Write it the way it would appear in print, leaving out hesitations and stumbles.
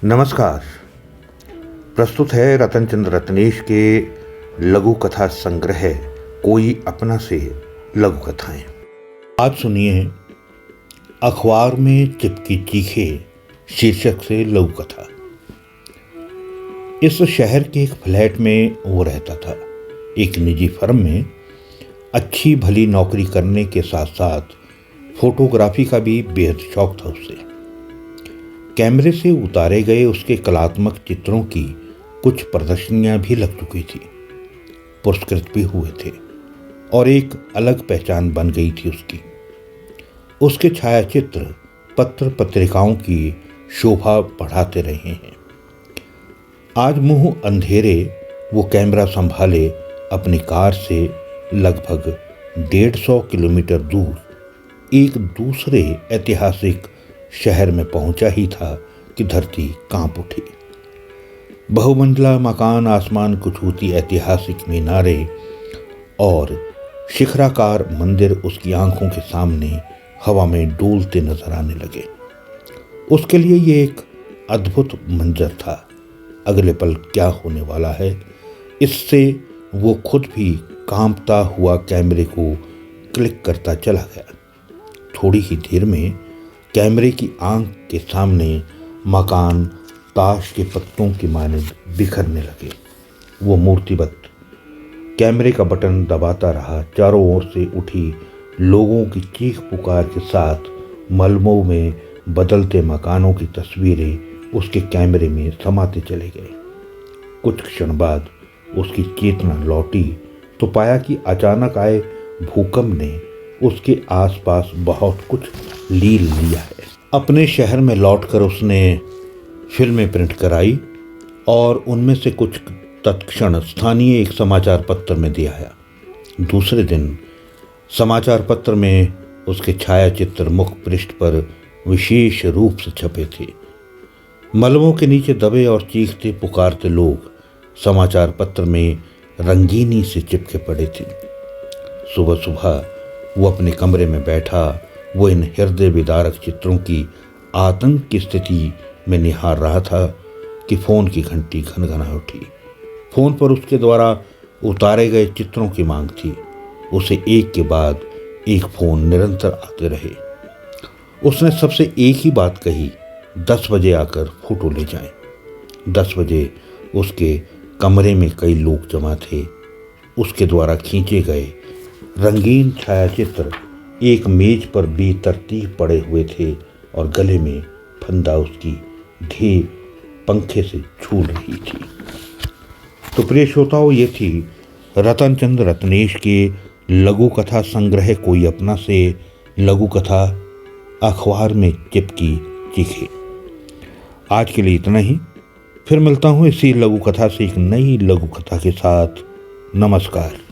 नमस्कार। प्रस्तुत है रतनचंद्र रत्नेश के लघु कथा संग्रह कोई अपना से लघु कथाएं। आज सुनिए अखबार में चिपकी चीखे शीर्षक से लघु कथा। इस शहर के एक फ्लैट में वो रहता था। एक निजी फर्म में अच्छी भली नौकरी करने के साथ साथ फोटोग्राफी का भी बेहद शौक था उसे। कैमरे से उतारे गए उसके कलात्मक चित्रों की कुछ प्रदर्शनियां भी लग चुकी थी, पुरस्कृत भी हुए थे और एक अलग पहचान बन गई थी उसकी। उसके छायाचित्र पत्र पत्रिकाओं की शोभा बढ़ाते रहे हैं। आज मुंह अंधेरे वो कैमरा संभाले अपनी कार से लगभग 150 किलोमीटर दूर एक दूसरे ऐतिहासिक शहर में पहुंचा ही था कि धरती कांप उठी। बहुमंजिला मकान, आसमान को छूती ऐतिहासिक मीनारे और शिखराकार मंदिर उसकी आंखों के सामने हवा में डोलते नजर आने लगे। उसके लिए ये एक अद्भुत मंजर था। अगले पल क्या होने वाला है, इससे वो खुद भी कांपता हुआ कैमरे को क्लिक करता चला गया। थोड़ी ही देर में कैमरे की आंख के सामने मकान ताश के पत्तों की मानद बिखरने लगे। वो मूर्तिवत कैमरे का बटन दबाता रहा। चारों ओर से उठी लोगों की चीख पुकार के साथ मलमों में बदलते मकानों की तस्वीरें उसके कैमरे में समाते चले गए। कुछ क्षण बाद उसकी चेतना लौटी तो पाया कि अचानक आए भूकंप ने उसके आसपास बहुत कुछ लील लिया है। अपने शहर में लौटकर उसने फिल्में प्रिंट कराई और उनमें से कुछ तत्क्षण स्थानीय एक समाचार पत्र में दिया है। दूसरे दिन समाचार पत्र में उसके छायाचित्र मुख पृष्ठ पर विशेष रूप से छपे थे। मलबों के नीचे दबे और चीखते पुकारते लोग समाचार पत्र में रंगीनी से चिपके पड़े थे। सुबह सुबह वो अपने कमरे में बैठा, वो इन हृदय विदारक चित्रों की आतंक की स्थिति में निहार रहा था कि फोन की घंटी घनघना उठी। फोन पर उसके द्वारा उतारे गए चित्रों की मांग थी। उसे एक के बाद एक फोन निरंतर आते रहे। उसने सबसे एक ही बात कही, 10 बजे आकर फोटो ले जाएं। 10 बजे उसके कमरे में कई लोग जमा थे। उसके द्वारा खींचे गए रंगीन छायाचित्र एक मेज पर बेतरतीब पड़े हुए थे और गले में फंदा उसकी ढे पंखे से झूल रही थी। तो प्रिय श्रोताओं, ये थी रतनचंद्र रत्नेश के लघु कथा संग्रह कोई अपना से लघु कथा अखबार में चिपकी चीखे। आज के लिए इतना ही। फिर मिलता हूँ इसी लघु कथा से एक नई लघु कथा के साथ। नमस्कार।